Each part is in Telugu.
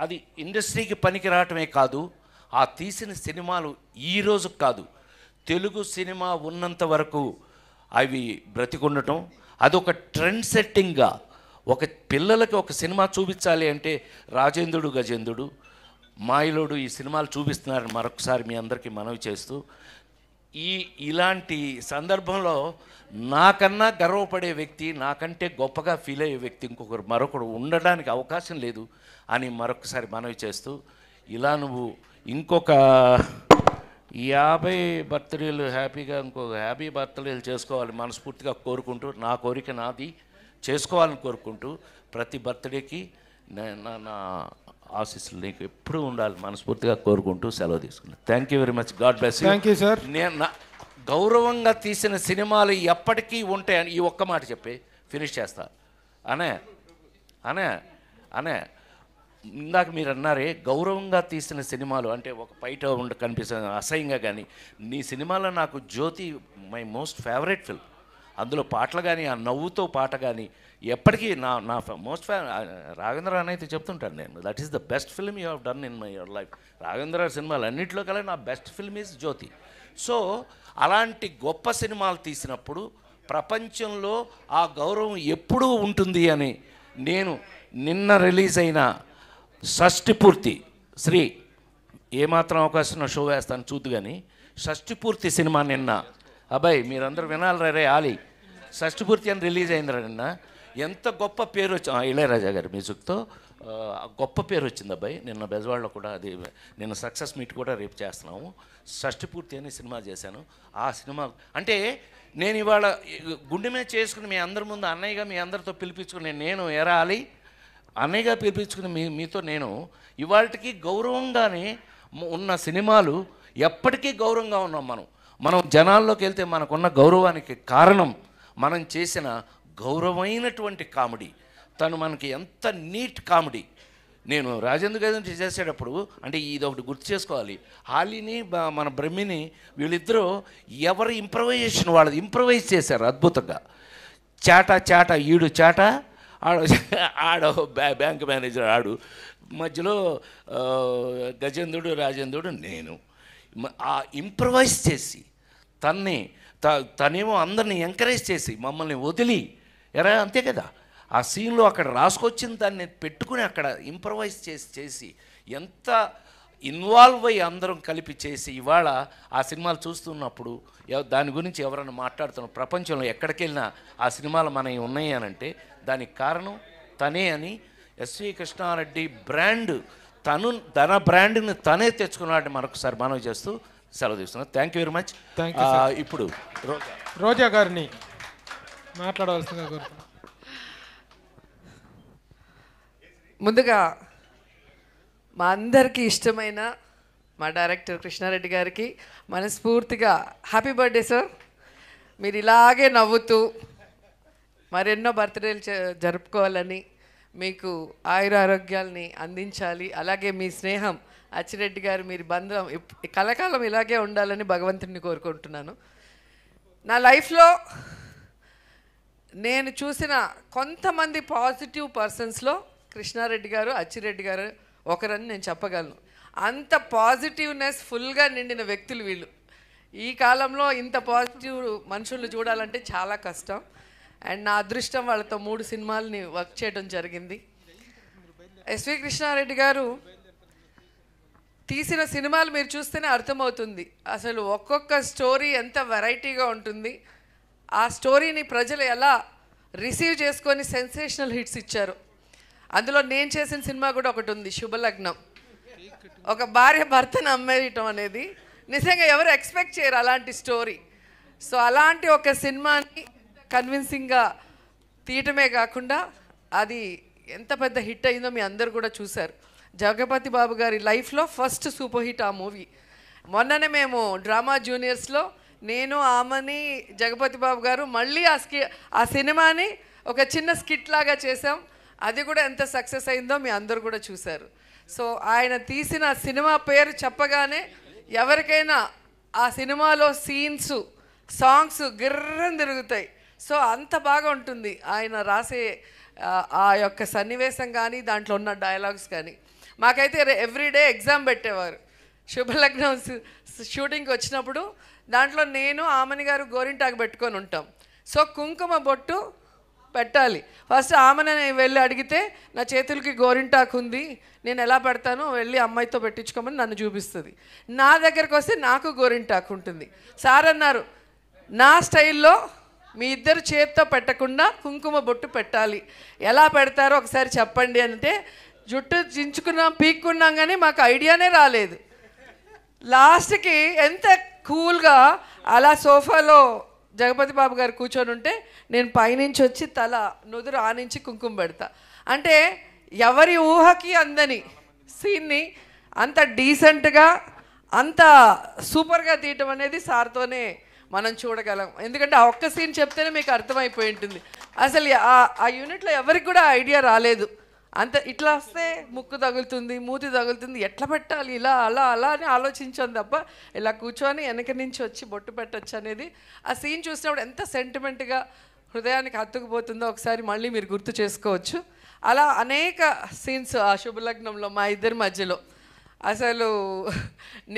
అది ఇండస్ట్రీకి పనికి రావటమే కాదు, ఆ తీసిన సినిమాలు ఈరోజు కాదు, తెలుగు సినిమా ఉన్నంత వరకు అవి బ్రతికుండటం, అదొక ట్రెండ్ సెట్టింగ్గా ఒక పిల్లలకి ఒక సినిమా చూపించాలి అంటే రాజేంద్రుడు గజేంద్రుడు, మాయలోడు ఈ సినిమాలు చూపిస్తున్నారని మరొకసారి మీ అందరికీ మనవి చేస్తూ, ఇలాంటి సందర్భంలో నాకన్నా గర్వపడే వ్యక్తి, నాకంటే గొప్పగా ఫీల్ అయ్యే వ్యక్తి మరొకడు ఉండడానికి అవకాశం లేదు అని మరొకసారి మనవి చేస్తూ, ఇలా నువ్వు ఇంకొక 50 బర్త్డేలు హ్యాపీగా ఇంకొక 50 బర్త్డేలు చేసుకోవాలి మనస్ఫూర్తిగా కోరుకుంటూ, నా కోరిక నాది చేసుకోవాలని కోరుకుంటూ, ప్రతి బర్త్డేకి నా ఆశీస్సులు నీకు ఎప్పుడూ ఉండాలి మనస్ఫూర్తిగా కోరుకుంటూ సెలవు తీసుకున్నాను. Thank you very much. God bless you. Thank you sir. నేను గౌరవంగా తీసిన సినిమాలు ఎప్పటికీ ఉంటాయని ఈ ఒక్క మాట చెప్పి ఫినిష్ చేస్తా. అనే అనే అనే ఇందాక మీరు అన్నారే గౌరవంగా తీసిన సినిమాలు అంటే ఒక బయట కనిపిస్తుంది అసహ్యంగా, కానీ నీ సినిమాలో నాకు జ్యోతి మై మోస్ట్ ఫేవరెట్ ఫిల్మ్. అందులో పాటలు కానీ ఆ నవ్వుతో పాట కానీ ఎప్పటికీ నా మోస్ట్ రాఘవేంద్ర అని అయితే చెప్తుంటాను నేను, that is the best film you have done in my your life. Raghavendra సినిమాలు అన్నింటిలో కల్లా నా best film is Jyothi. So అలాంటి గొప్ప సినిమాలు తీసినప్పుడు ప్రపంచంలో ఆ గౌరవం ఎప్పుడూ ఉంటుంది అని నేను నిన్న రిలీజ్ అయిన షష్ఠిపూర్తి శ్రీ ఏమాత్రం అవకాశం షో వేస్తాను చూద్దు, కానీ షష్ఠిపూర్తి సినిమా నిన్న అబ్బాయి మీరందరూ వినాలి రే ఆలి, షష్ఠిపూర్తి అని రిలీజ్ అయిందిరా నిన్న. ఎంత గొప్ప పేరు వచ్చింది ఇళయరాజా గారి మ్యూజిక్తో, గొప్ప పేరు వచ్చింది అబ్బాయి. నిన్న బెజవాడలో కూడా అది నిన్న సక్సెస్ మీట్ కూడా రేపు చేస్తున్నాము. షష్ఠిపూర్తి అని సినిమా చేశాను. ఆ సినిమా అంటే నేను ఇవాళ గుండె మీద చేసుకుని మీ అందరి ముందు అన్నయ్యగా మీ అందరితో పిలిపించుకుని నేను ఎరాలి అన్నయ్యగా పిలిపించుకుని మీతో నేను ఇవాళకి గౌరవంగానే ఉన్న సినిమాలు ఎప్పటికీ గౌరవంగా ఉన్నాం. మనం జనాల్లోకి వెళ్తే మనకున్న గౌరవానికి కారణం మనం చేసిన గౌరవమైనటువంటి కామెడీ. తను మనకి ఎంత నీట్ కామెడీ. నేను రాజేంద్ర గారి చేసేటప్పుడు అంటే ఇది ఒకటి గుర్తు చేసుకోవాలి, హాలీని మన బ్రహ్మిని వీళ్ళిద్దరూ ఎవరి ఇంప్రవైజేషన్ వాళ్ళది ఇంప్రవైజ్ చేశారు అద్భుతంగా. చాట ఈడు చాట ఆడ బ్యాంక్ మేనేజర్ ఆడు, మధ్యలో గజేంద్రుడు రాజేంద్రుడు నేను. ఆ ఇంప్రవైజ్ చేసి తనేమో అందరినీ ఎంకరేజ్ చేసి మమ్మల్ని వదిలి అంతే కదా ఆ సీన్లో అక్కడ రాసుకొచ్చిన దాన్ని పెట్టుకుని అక్కడ ఇంప్రవైజ్ చేసి ఎంత ఇన్వాల్వ్ అయ్యి అందరం కలిపి చేసి ఇవాళ ఆ సినిమాలు చూస్తున్నప్పుడు దాని గురించి ఎవరైనా మాట్లాడుతున్న ప్రపంచంలో ఎక్కడికి వెళ్ళినా ఆ సినిమాలు మనవి ఉన్నాయి అని అంటే దానికి కారణం తనే అని ఎస్వి కృష్ణారెడ్డి బ్రాండ్ తన బ్రాండ్ని తనే తెచ్చుకున్నాడని మరొకసారి మనవి చేస్తూ సెలవు తీసుకున్నాను. Thank you very much. ఇప్పుడు రోజా గారిని మాట్లాడవలసిందిగా కోరుతున్నాను. ముందుగా మా అందరికీ ఇష్టమైన మా డైరెక్టర్ కృష్ణారెడ్డి గారికి మనస్ఫూర్తిగా హ్యాపీ బర్త్డే సార్. మీరు ఇలాగే నవ్వుతూ మరెన్నో బర్త్డేలు జరుపుకోవాలని, మీకు ఆయురారోగ్యాల్ని అందించాలి. అలాగే మీ స్నేహం అచ్చిరెడ్డి గారు మీరు బంధం కలకాలం ఇలాగే ఉండాలని భగవంతుడిని కోరుకుంటున్నాను. నా లైఫ్లో నేను చూసిన కొంతమంది పాజిటివ్ పర్సన్స్లో కృష్ణారెడ్డి గారు అచ్చిరెడ్డి గారు ఒకరని నేను చెప్పగలను. అంత పాజిటివ్నెస్ ఫుల్గా నిండిన వ్యక్తులు వీళ్ళు. ఈ కాలంలో ఇంత పాజిటివ్ మనుషుల్ని చూడాలంటే చాలా కష్టం. అండ్ నా అదృష్టం వాళ్ళతో 3 సినిమాలని వర్క్ చేయడం జరిగింది. ఎస్వి కృష్ణారెడ్డి గారు తీసిన సినిమాలు మీరు చూస్తేనే అర్థమవుతుంది అసలు ఒక్కొక్క స్టోరీ ఎంత వెరైటీగా ఉంటుంది. ఆ స్టోరీని ప్రజలు ఎలా రిసీవ్ చేసుకొని సెన్సేషనల్ హిట్స్ ఇచ్చారు. అందులో నేను చేసిన సినిమా కూడా ఒకటి ఉంది, శుభలగ్నం. ఒక భార్య భర్తను అమ్మేయటం అనేది నిజంగా ఎవరు ఎక్స్పెక్ట్ చేయరు అలాంటి స్టోరీ. సో అలాంటి ఒక సినిమాని కన్విన్సింగ్గా తీయటమే కాకుండా అది ఎంత పెద్ద హిట్ అయిందో మీ అందరు కూడా చూశారు. జగపతి బాబు గారి లైఫ్లో ఫస్ట్ సూపర్ హిట్ ఆ మూవీ. మొన్ననే మేము డ్రామా జూనియర్స్లో నేను ఆమెని జగపతి బాబు గారు మళ్ళీ ఆ సినిమాని ఒక చిన్న స్కిట్ లాగా చేసాం. అది కూడా ఎంత సక్సెస్ అయిందో మీ అందరు కూడా చూశారు. సో ఆయన తీసిన సినిమా పేరు చెప్పగానే ఎవరికైనా ఆ సినిమాలో సీన్స్ సాంగ్స్ గిర్రని తిరుగుతాయి. సో అంత బాగా ఉంటుంది ఆయన రాసే ఆ యొక్క సన్నివేశం కానీ దాంట్లో ఉన్న డైలాగ్స్ కానీ. మాకైతే ఎవ్రీడే ఎగ్జామ్ పెట్టేవారు. శుభలగ్నం షూటింగ్కి వచ్చినప్పుడు దాంట్లో నేను ఆమని గారు గోరింటాకు పెట్టుకొని ఉంటాం. సో కుంకుమ బొట్టు పెట్టాలి. ఫస్ట్ ఆమెను వెళ్ళి అడిగితే నా చేతులకి గోరింటాకు ఉంది, నేను ఎలా పెడతానో వెళ్ళి అమ్మాయితో పెట్టించుకోమని నన్ను చూపిస్తుంది. నా దగ్గరకు వస్తే నాకు గోరింటాకు ఉంటుంది. సార్ అన్నారు, నా స్టైల్లో మీ ఇద్దరు చేతితో పెట్టకుండా కుంకుమ బొట్టు పెట్టాలి, ఎలా పెడతారో ఒకసారి చెప్పండి అంటే జుట్టు చించుకున్నాం, పీక్కున్నాం, కానీ మాకు ఐడియానే రాలేదు. లాస్ట్కి ఎంత కూల్గా అలా సోఫాలో జగపతి బాబు గారు కూర్చొని ఉంటే నేను పైనుంచి వచ్చి తల నుదురు ఆనించి కుంకుమ పెడతా. అంటే ఎవరి ఊహకి అందని సీన్ని అంత డీసెంట్గా అంత సూపర్గా తీయటం అనేది సార్తోనే మనం చూడగలం. ఎందుకంటే ఆ ఒక్క సీన్ చెప్తేనే మీకు అర్థమైపోయి ఉంటుంది. అసలు ఆ యూనిట్లో ఎవరికి కూడా ఐడియా రాలేదు. అంత ఇట్లా వస్తే ముక్కు తగులుతుంది, మూతి తగులుతుంది, ఎట్లా పెట్టాలి, ఇలా అలా అలా అని ఆలోచించాం తప్ప ఇలా కూర్చొని వెనక నుంచి వచ్చి బొట్టు పెట్టచ్చు అనేది ఆ సీన్ చూసినప్పుడు ఎంత సెంటిమెంట్గా హృదయానికి హత్తుకుపోతుందో ఒకసారి మళ్ళీ మీరు గుర్తు చేసుకోవచ్చు. అలా అనేక సీన్స్ ఆ శుభలగ్నంలో మా ఇద్దరి మధ్యలో. అసలు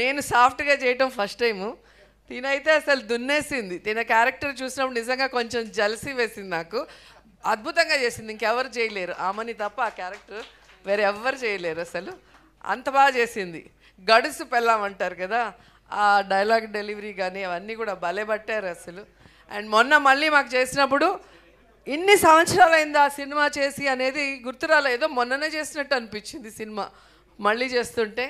నేను సాఫ్ట్గా చేయటం ఫస్ట్ టైము, తినైతే అసలు దున్నేసింది. తిన క్యారెక్టర్ చూసినప్పుడు నిజంగా కొంచెం జలసీ వేసింది నాకు. అద్భుతంగా చేసింది, ఇంకెవరు చేయలేరు, ఆమెని తప్ప ఆ క్యారెక్టర్ వేరే ఎవ్వరు చేయలేరు. అసలు అంత బాగా చేసింది. గడుసు పెళ్ళాం అంటారు కదా, ఆ డైలాగ్ డెలివరీ కానీ అవన్నీ కూడా భలే పట్టారు అసలు. అండ్ మొన్న మళ్ళీ మాకు చేసినప్పుడు ఇన్ని సంవత్సరాలు అయింది ఆ సినిమా చేసి అనేది గుర్తురాలే, ఏదో మొన్ననే చేసినట్టు అనిపించింది సినిమా మళ్ళీ చేస్తుంటే.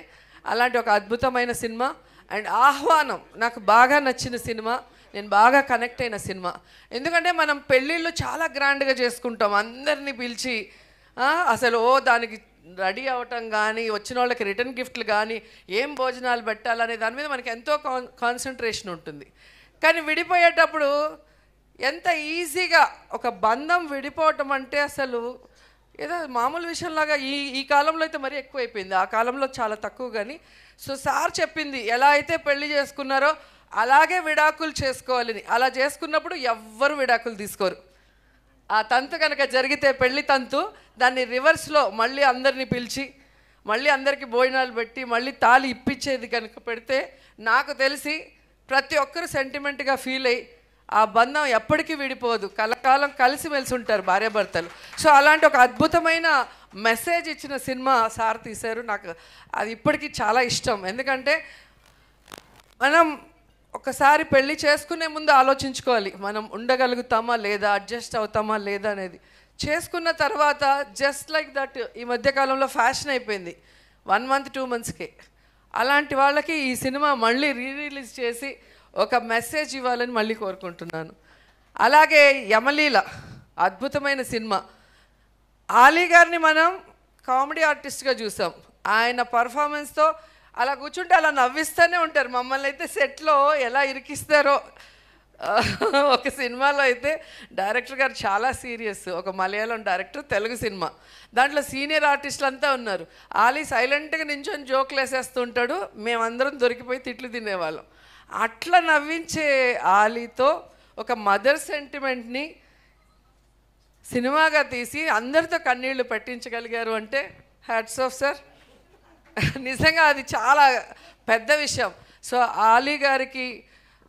అలాంటి ఒక అద్భుతమైన సినిమా. అండ్ ఆహ్వానం నాకు బాగా నచ్చిన సినిమా, నేను బాగా కనెక్ట్ అయిన సినిమా. ఎందుకంటే మనం పెళ్ళిళ్ళు చాలా గ్రాండ్గా చేసుకుంటాం, అందరినీ పిలిచి అసలు దానికి రెడీ అవ్వటం కానీ, వచ్చిన వాళ్ళకి రిటర్న్ గిఫ్ట్లు కానీ, ఏం భోజనాలు పెట్టాలనే దాని మీద మనకి ఎంతో కాన్సన్ట్రేషన్ ఉంటుంది. కానీ విడిపోయేటప్పుడు ఎంత ఈజీగా ఒక బంధం విడిపోవటం అంటే అసలు ఏదో మామూలు విషయంలాగా ఈ కాలంలో అయితే మరీ ఎక్కువైపోయింది, ఆ కాలంలో చాలా తక్కువ. కానీ సో సార్ చెప్పింది ఎలా అయితే పెళ్లి చేసుకున్నారో అలాగే విడాకులు చేసుకోవాలని. అలా చేసుకున్నప్పుడు ఎవ్వరు విడాకులు తీసుకోరు. ఆ తంతు కనుక జరిగితే పెళ్లి తంతు, దాన్ని రివర్స్లో మళ్ళీ అందరినీ పిలిచి మళ్ళీ అందరికీ భోజనాలు పెట్టి మళ్ళీ తాళి ఇప్పించేది కనుక పెడితే నాకు తెలిసి ప్రతి ఒక్కరు సెంటిమెంట్గా ఫీల్ అయ్యి ఆ బంధం ఎప్పటికీ విడిపోదు, కలకాలం కలిసిమెలిసి ఉంటారు భార్యాభర్తలు. సో అలాంటి ఒక అద్భుతమైన మెసేజ్ ఇచ్చిన సినిమా సార్ తీశారు. నాకు అది ఇప్పటికీ చాలా ఇష్టం. ఎందుకంటే మనం ఒకసారి పెళ్ళి చేసుకునే ముందు ఆలోచించుకోవాలి, మనం ఉండగలుగుతామా లేదా, అడ్జస్ట్ అవుతామా లేదా అనేది. చేసుకున్న తర్వాత జస్ట్ లైక్ దట్ ఈ మధ్యకాలంలో ఫ్యాషన్ అయిపోయింది 1 month 2 monthsకే. అలాంటి వాళ్ళకి ఈ సినిమా మళ్ళీ రిలీజ్ చేసి ఒక మెసేజ్ ఇవ్వాలని మళ్ళీ కోరుకుంటున్నాను. అలాగే యమలీల అద్భుతమైన సినిమా. ఆలీ గారిని మనం కామెడీ ఆర్టిస్ట్గా చూసాం. ఆయన పర్ఫార్మెన్స్తో అలా కూర్చుంటే అలా నవ్విస్తూనే ఉంటారు మమ్మల్ని. అయితే సెట్లో ఎలా ఇరికిస్తారో. ఒక సినిమాలో అయితే డైరెక్టర్ గారు చాలా సీరియస్, ఒక మలయాళం డైరెక్టర్, తెలుగు సినిమా, దాంట్లో సీనియర్ ఆర్టిస్టులు అంతా ఉన్నారు. ఆలీ సైలెంట్గా నించొని జోకులు వేసేస్తుంటాడు, మేమందరం దొరికిపోయి తిట్లు తినేవాళ్ళం. అట్లా నవ్వించే ఆలీతో ఒక మదర్ సెంటిమెంట్ని సినిమాగా తీసి అందరితో కన్నీళ్లు పెట్టించగలిగారు అంటే హ్యాట్స్ ఆఫ్ సార్. నిజంగా అది చాలా పెద్ద విషయం. సో ఆలీ గారికి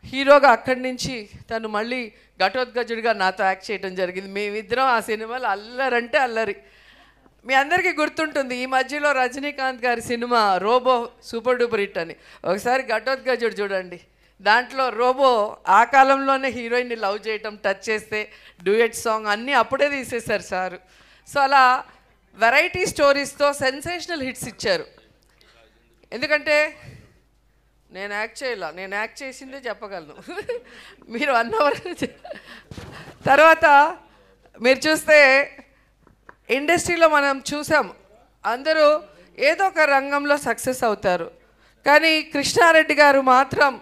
హీరోగా అక్కడి నుంచి తను మళ్ళీ ఘటోత్కచుడిగా నాతో యాక్ట్ చేయడం జరిగింది. మేమిద్దరం ఆ సినిమాలో అల్లరంటే అల్లరి. మీ అందరికీ గుర్తుంటుంది, ఈ మధ్యలో రజనీకాంత్ గారి సినిమా రోబో సూపర్ డూపర్ హిట్ అని. ఒకసారి ఘటోత్కచుడు చూడండి, దాంట్లో రోబో ఆ కాలంలోనే హీరోయిన్ని లవ్ చేయటం, టచ్ చేస్తే డ్యూయట్ సాంగ్ అన్నీ అప్పుడే తీసేశారు సారు. సో అలా వెరైటీ స్టోరీస్తో సెన్సేషనల్ హిట్స్ ఇచ్చారు. ఎందుకంటే నేను యాక్ట్ చేయాల, నేను యాక్ట్ చేసిందే చెప్పగలను. మీరు 1 hour తర్వాత మీరు చూస్తే ఇండస్ట్రీలో మనం చూసాం, అందరూ ఏదో ఒక రంగంలో సక్సెస్ అవుతారు. కానీ కృష్ణారెడ్డి గారు మాత్రం